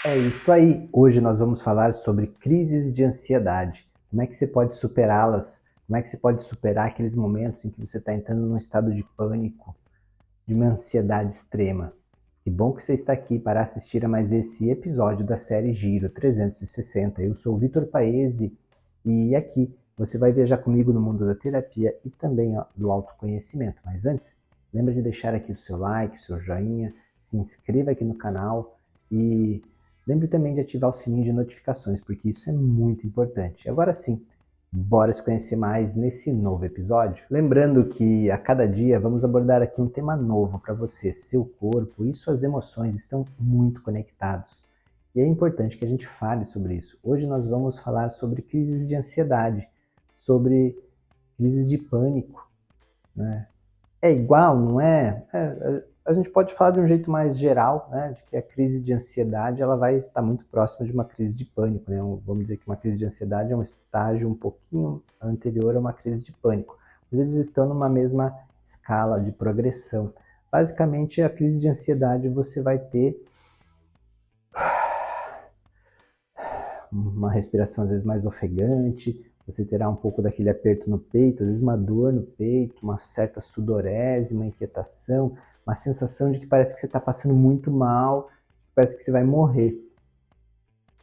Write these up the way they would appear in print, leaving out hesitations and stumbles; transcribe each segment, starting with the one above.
É isso aí. Hoje nós vamos falar sobre crises de ansiedade. Como é que você pode superá-las? Como é que você pode superar aqueles momentos em que você está entrando num estado de pânico, de uma ansiedade extrema? Que bom que você está aqui para assistir a mais esse episódio da série Giro 360. Eu sou o Vitor Paese e aqui você vai viajar comigo no mundo da terapia e também do autoconhecimento. Mas antes, lembra de deixar aqui o seu like, o seu joinha, se inscreva aqui no canal e lembre também de ativar o sininho de notificações, porque isso é muito importante. Agora sim, bora se conhecer mais nesse novo episódio. Lembrando que a cada dia vamos abordar aqui um tema novo para você. Seu corpo e suas emoções estão muito conectados. E é importante que a gente fale sobre isso. Hoje nós vamos falar sobre crises de ansiedade, sobre crises de pânico, né? É igual, não é? A gente pode falar de um jeito mais geral, né, de que a crise de ansiedade ela vai estar muito próxima de uma crise de pânico, né? Vamos dizer que uma crise de ansiedade é um estágio um pouquinho anterior a uma crise de pânico, mas eles estão numa mesma escala de progressão. Basicamente, a crise de ansiedade você vai ter uma respiração às vezes mais ofegante, você terá um pouco daquele aperto no peito, às vezes uma dor no peito, uma certa sudorese, uma inquietação, uma sensação de que parece que você está passando muito mal, parece que você vai morrer.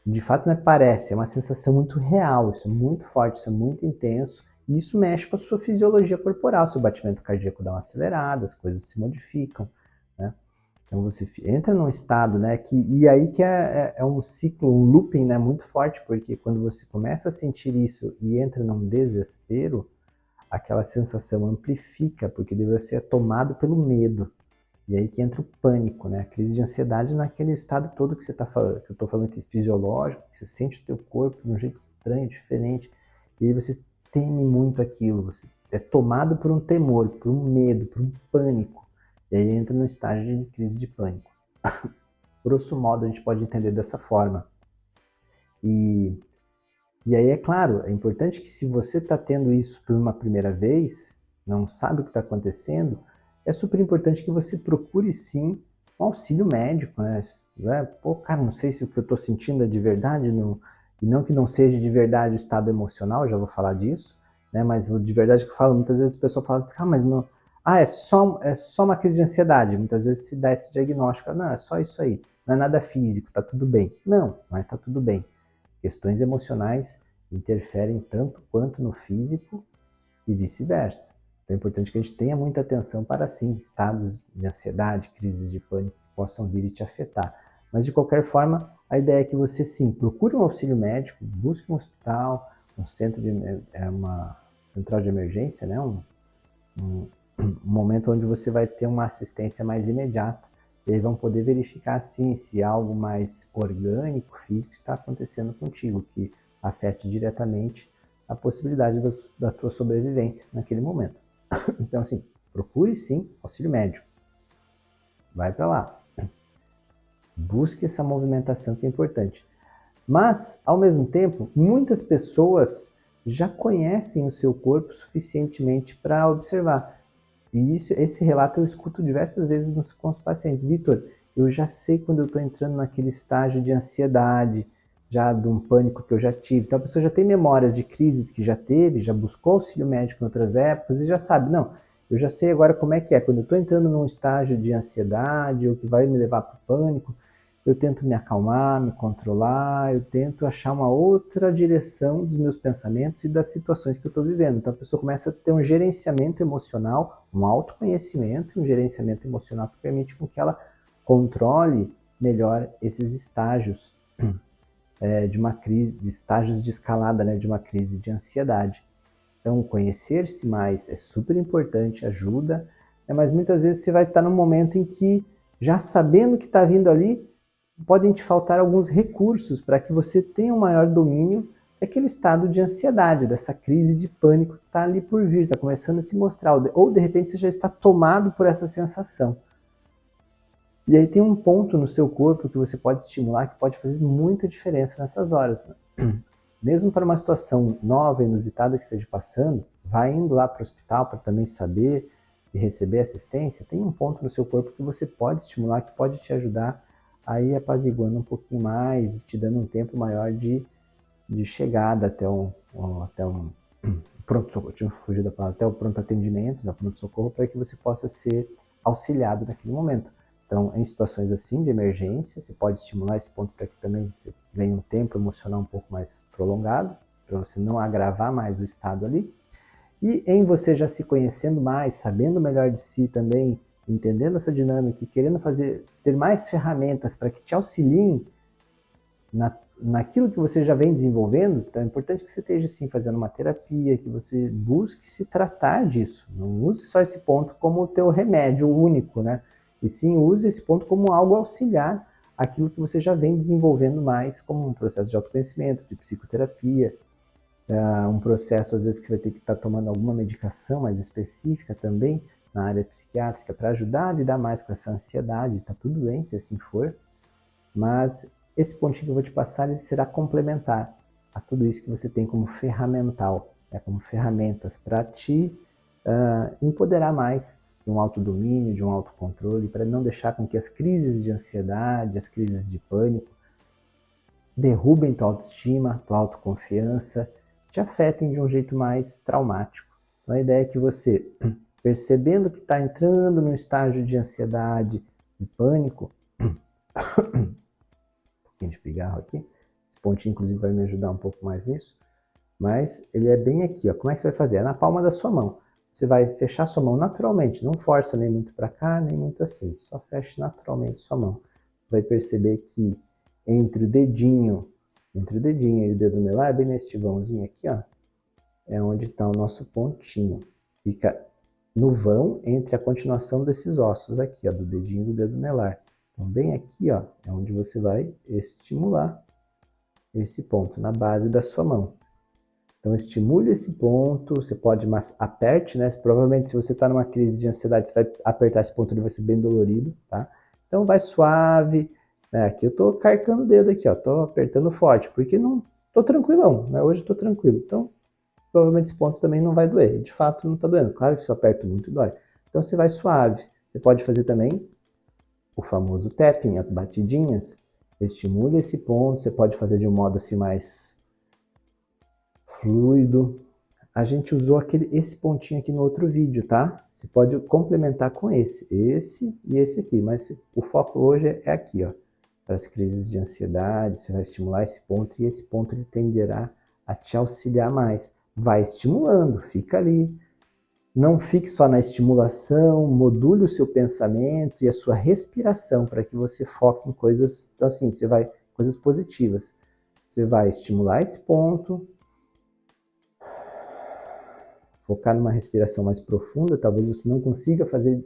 De fato, não é parece, é uma sensação muito real, isso é muito forte, isso é muito intenso, e isso mexe com a sua fisiologia corporal, seu batimento cardíaco dá uma acelerada, as coisas se modificam, né? Então você entra num estado, né, e aí que é um ciclo, um looping, né, muito forte, porque quando você começa a sentir isso e entra num desespero, aquela sensação amplifica, porque você é tomado pelo medo. E aí que entra o pânico, né? A crise de ansiedade naquele estado todo que você está falando, que eu estou falando que é fisiológico, que você sente o teu corpo de um jeito estranho, diferente, e aí você teme muito aquilo, você é tomado por um temor, por um medo, por um pânico, e aí entra no estágio de crise de pânico. Grosso modo, a gente pode entender dessa forma. E aí, é claro, é importante que se você está tendo isso por uma primeira vez, não sabe o que está acontecendo, é super importante que você procure sim um auxílio médico, né? Pô, cara, não sei se o que eu estou sentindo é de verdade, não, e não que não seja de verdade o estado emocional, já vou falar disso, né? Mas de verdade que eu falo, muitas vezes a pessoa fala, mas não, é só uma crise de ansiedade, muitas vezes se dá esse diagnóstico, não, é só isso aí, não é nada físico, tá tudo bem. Não, mas tá tudo bem. Questões emocionais interferem tanto quanto no físico e vice-versa. Então é importante que a gente tenha muita atenção para, sim, estados de ansiedade, crises de pânico que possam vir e te afetar. Mas, de qualquer forma, a ideia é que você, sim, procure um auxílio médico, busque um hospital, uma central de emergência, né? Um momento onde você vai ter uma assistência mais imediata. E aí vão poder verificar, sim, se algo mais orgânico, físico está acontecendo contigo, que afete diretamente a possibilidade da tua sobrevivência naquele momento. Então, assim, procure sim auxílio médico. Vai para lá. Busque essa movimentação que é importante. Mas, ao mesmo tempo, muitas pessoas já conhecem o seu corpo suficientemente para observar. E esse relato eu escuto diversas vezes com os pacientes. Vitor, eu já sei quando eu estou entrando naquele estágio de ansiedade, já de um pânico que eu já tive. Então a pessoa já tem memórias de crises que já teve, já buscou auxílio médico em outras épocas e já sabe, não, eu já sei agora como é que é. Quando eu estou entrando num estágio de ansiedade ou que vai me levar para o pânico, eu tento me acalmar, me controlar, eu tento achar uma outra direção dos meus pensamentos e das situações que eu estou vivendo. Então a pessoa começa a ter um gerenciamento emocional, um autoconhecimento e um gerenciamento emocional que permite com que ela controle melhor esses estágios de uma crise, de estágios de escalada, né, de uma crise de ansiedade. Então, conhecer-se mais é super importante, ajuda, né, mas muitas vezes você vai estar num momento em que, já sabendo que está vindo ali, podem te faltar alguns recursos para que você tenha um maior domínio daquele estado de ansiedade, dessa crise de pânico que está ali por vir, está começando a se mostrar, ou de repente você já está tomado por essa sensação. E aí tem um ponto no seu corpo que você pode estimular que pode fazer muita diferença nessas horas, né? Mesmo para uma situação nova, inusitada que esteja passando, vai indo lá para o hospital para também saber e receber assistência, tem um ponto no seu corpo que você pode estimular, que pode te ajudar aí apaziguando um pouquinho mais, te dando um tempo maior de chegada até um pronto-socorro, tinha fugido da palavra, até o pronto atendimento, da pronto-socorro, para que você possa ser auxiliado naquele momento. Então, em situações assim de emergência, você pode estimular esse ponto para que também você ganhe um tempo emocional um pouco mais prolongado, para você não agravar mais o estado ali. E em você já se conhecendo mais, sabendo melhor de si também, entendendo essa dinâmica e querendo ter mais ferramentas para que te auxiliem naquilo que você já vem desenvolvendo, então é importante que você esteja sim fazendo uma terapia, que você busque se tratar disso. Não use só esse ponto como o teu remédio único, né? E sim use esse ponto como algo auxiliar aquilo que você já vem desenvolvendo mais, como um processo de autoconhecimento, de psicoterapia, um processo às vezes que você vai ter que estar tomando alguma medicação mais específica também na área psiquiátrica para ajudar a lidar mais com essa ansiedade. Tá tudo bem se assim for, mas esse pontinho que eu vou te passar ele será complementar a tudo isso que você tem como ferramental, como ferramentas para te empoderar mais de um autodomínio, de um autocontrole, para não deixar com que as crises de ansiedade, as crises de pânico derrubem tua autoestima, tua autoconfiança, te afetem de um jeito mais traumático. Então a ideia é que você, percebendo que está entrando num estágio de ansiedade, de pânico, um pouquinho de pigarro aqui, esse pontinho inclusive vai me ajudar um pouco mais nisso, mas ele é bem aqui, ó. Como é que você vai fazer? É na palma da sua mão. Você vai fechar sua mão naturalmente, não força nem muito para cá, nem muito assim, só feche naturalmente sua mão. Você vai perceber que entre o dedinho e o dedo anelar, bem neste vãozinho aqui, ó, é onde está o nosso pontinho. Fica no vão entre a continuação desses ossos aqui, ó, do dedinho e do dedo anelar. Então, bem aqui, ó, é onde você vai estimular esse ponto, na base da sua mão. Então, estimule esse ponto, você pode, mas aperte, né? Provavelmente, se você está numa crise de ansiedade, você vai apertar esse ponto, ele vai ser bem dolorido, tá? Então, vai suave. Aqui eu tô carcando o dedo aqui, ó, tô apertando forte, porque não tô tranquilão, né? Hoje eu tô tranquilo. Então, provavelmente esse ponto também não vai doer. De fato, não tá doendo. Claro que se eu aperto muito, dói. Então, você vai suave. Você pode fazer também o famoso tapping, as batidinhas. Estimule esse ponto, você pode fazer de um modo assim mais fluido. A gente usou esse pontinho aqui no outro vídeo, tá? Você pode complementar com esse e esse aqui, mas o foco hoje é aqui, ó. Para as crises de ansiedade, você vai estimular esse ponto e esse ponto ele tenderá a te auxiliar mais. Vai estimulando, fica ali. Não fique só na estimulação, module o seu pensamento e a sua respiração para que você foque em coisas, então assim, coisas positivas. Você vai estimular esse ponto, focar numa respiração mais profunda, talvez você não consiga fazer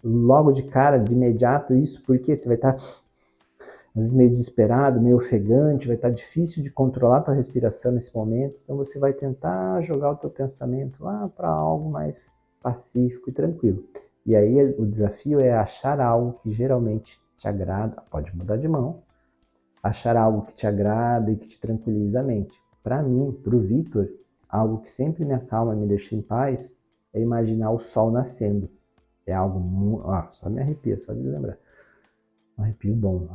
logo de cara, de imediato isso, porque você vai estar às vezes meio desesperado, meio ofegante, vai estar difícil de controlar a tua respiração nesse momento, então você vai tentar jogar o teu pensamento lá para algo mais pacífico e tranquilo. E aí o desafio é achar algo que geralmente te agrada, pode mudar de mão, achar algo que te agrada e que te tranquiliza a mente. Para mim, para o Vitor, algo que sempre me acalma e me deixa em paz é imaginar o sol nascendo. É algo muito... só me arrepia, só de lembrar. Um arrepio bom.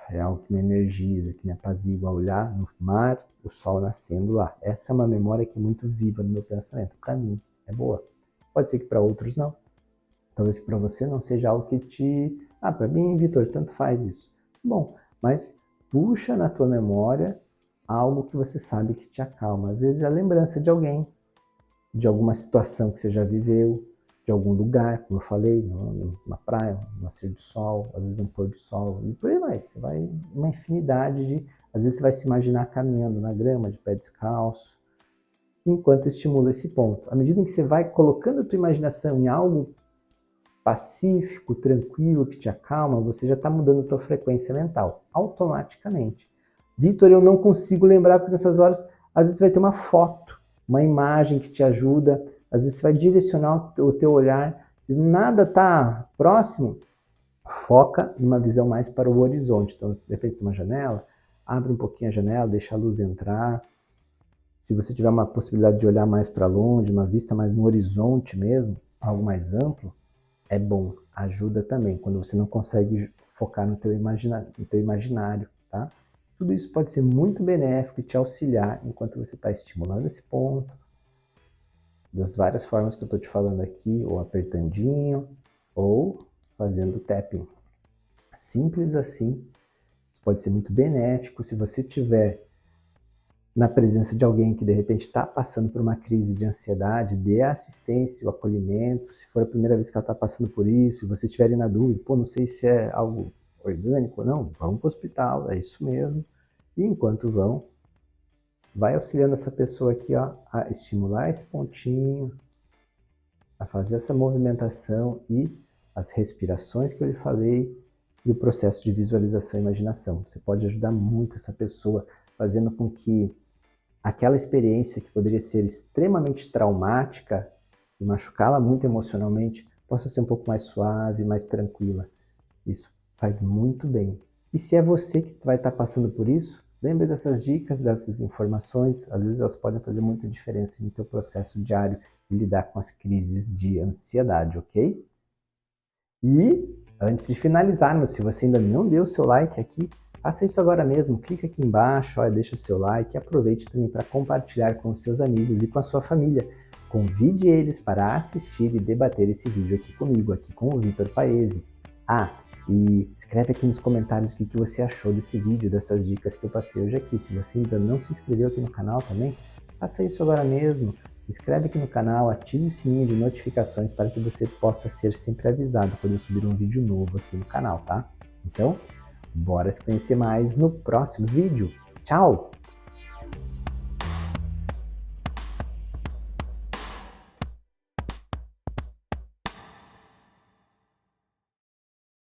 É algo que me energiza, que me apazigua, olhar no mar, o sol nascendo lá. Essa é uma memória que é muito viva no meu pensamento. Para mim, é boa. Pode ser que para outros não. Talvez que para você não seja algo que te... para mim, Vitor, tanto faz isso. Bom, mas puxa na tua memória algo que você sabe que te acalma. Às vezes é a lembrança de alguém, de alguma situação que você já viveu, de algum lugar, como eu falei, numa praia, um nascer do sol, às vezes um pôr do sol, e por aí vai. Você vai uma infinidade de... Às vezes você vai se imaginar caminhando na grama, de pé descalço, enquanto estimula esse ponto. À medida em que você vai colocando a tua imaginação em algo pacífico, tranquilo, que te acalma, você já está mudando a tua frequência mental, automaticamente. Vitor, eu não consigo lembrar, porque nessas horas, às vezes você vai ter uma foto, uma imagem que te ajuda, às vezes você vai direcionar o teu olhar. Se nada está próximo, foca numa visão mais para o horizonte. Então, de repente, tem uma janela, abre um pouquinho a janela, deixa a luz entrar. Se você tiver uma possibilidade de olhar mais para longe, uma vista mais no horizonte mesmo, algo mais amplo, é bom. ajuda também, quando você não consegue focar no teu imaginário, tá? Tudo isso pode ser muito benéfico e te auxiliar enquanto você está estimulando esse ponto, das várias formas que eu estou te falando aqui, ou apertandinho, ou fazendo tapping. Simples assim, isso pode ser muito benéfico. Se você tiver na presença de alguém que de repente está passando por uma crise de ansiedade, dê a assistência, o acolhimento. Se for a primeira vez que ela está passando por isso, e vocês estiverem na dúvida, não sei se é algo orgânico ou não, vão para o hospital, é isso mesmo. E enquanto vão, vai auxiliando essa pessoa aqui, ó, a estimular esse pontinho, a fazer essa movimentação e as respirações que eu lhe falei e o processo de visualização e imaginação. Você pode ajudar muito essa pessoa, fazendo com que aquela experiência que poderia ser extremamente traumática e machucá-la muito emocionalmente possa ser um pouco mais suave, mais tranquila. Isso faz muito bem. E se é você que vai estar passando por isso, lembre dessas dicas, dessas informações, às vezes elas podem fazer muita diferença no teu processo diário de lidar com as crises de ansiedade, ok? E antes de finalizarmos, se você ainda não deu o seu like aqui, faça isso agora mesmo, clica aqui embaixo, ó, deixa o seu like e aproveite também para compartilhar com os seus amigos e com a sua família. Convide eles para assistir e debater esse vídeo aqui comigo, aqui com o Vitor Paese. E escreve aqui nos comentários o que você achou desse vídeo, dessas dicas que eu passei hoje aqui. Se você ainda não se inscreveu aqui no canal também, faça isso agora mesmo. Se inscreve aqui no canal, ative o sininho de notificações para que você possa ser sempre avisado quando eu subir um vídeo novo aqui no canal, tá? Então, bora se conhecer mais no próximo vídeo. Tchau!